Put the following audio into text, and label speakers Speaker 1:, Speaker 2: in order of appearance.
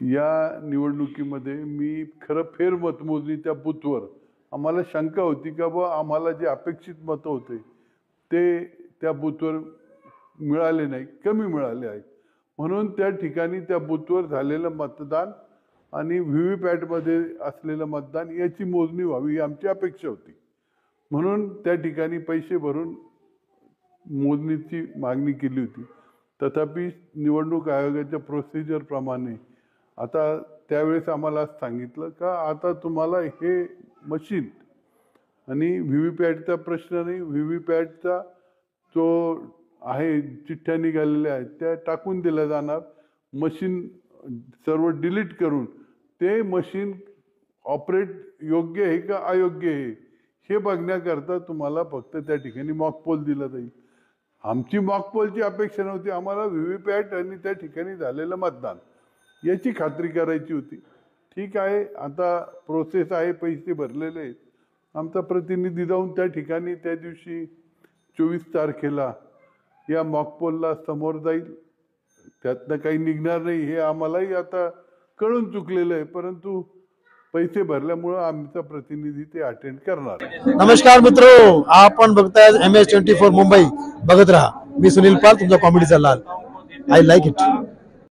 Speaker 1: या निवडणुकीमध्ये मी खरं फेर मतमोजणी त्या बूथवर आम्हाला शंका होती का बा आम्हाला जे अपेक्षित मतं होते ते त्या बूथवर मिळाले नाही, कमी मिळाले आहेत. म्हणून त्या ठिकाणी त्या बूथवर झालेलं मतदान आणि व्हीव्हीपॅटमध्ये असलेलं मतदान याची मोजणी व्हावी ही आमची अपेक्षा होती. म्हणून त्या ठिकाणी पैसे भरून मोजणीची मागणी केली होती. तथापि निवडणूक आयोगाच्या प्रोसिजरप्रमाणे आता त्यावेळेस आम्हाला सांगितलं का आता तुम्हाला हे मशीन आणि व्हीव्हीपॅटचा प्रश्न नाही, व्हीव्हीपॅटचा जो आहे चिठ्ठ्या निघालेल्या आहेत त्या टाकून दिल्या जाणार. मशीन सर्व डिलीट करून ते मशीन ऑपरेट योग्य आहे का अयोग्य आहे हे बघण्याकरता तुम्हाला फक्त त्या ठिकाणी मॉकपोल दिला जाईल. आमची मॉकपोलची अपेक्षा नव्हती, आम्हाला व्हीव्हीपॅट आणि त्या ठिकाणी झालेलं मतदान याची खात्री करायची होती. ठीक आहे, आता प्रोसेस आहे, पैसे भरलेले आहेत. आमचा प्रतिनिधी जाऊन त्या ठिकाणी त्या दिवशी 24 तारखेला या मॉकपोलला समोर जाईल. त्यातनं काही निघणार नाही हे आम्हालाही आता कळून चुकलेलं आहे, परंतु पैसे भरल्यामुळं आमचा प्रतिनिधी ते अटेंड करणार.
Speaker 2: नमस्कार मित्रो, आपण बघताय MS24 मुंबई. बघत राहा. मी सुनील पाल, तुमचा कॉमेडीचा लाल. I like it.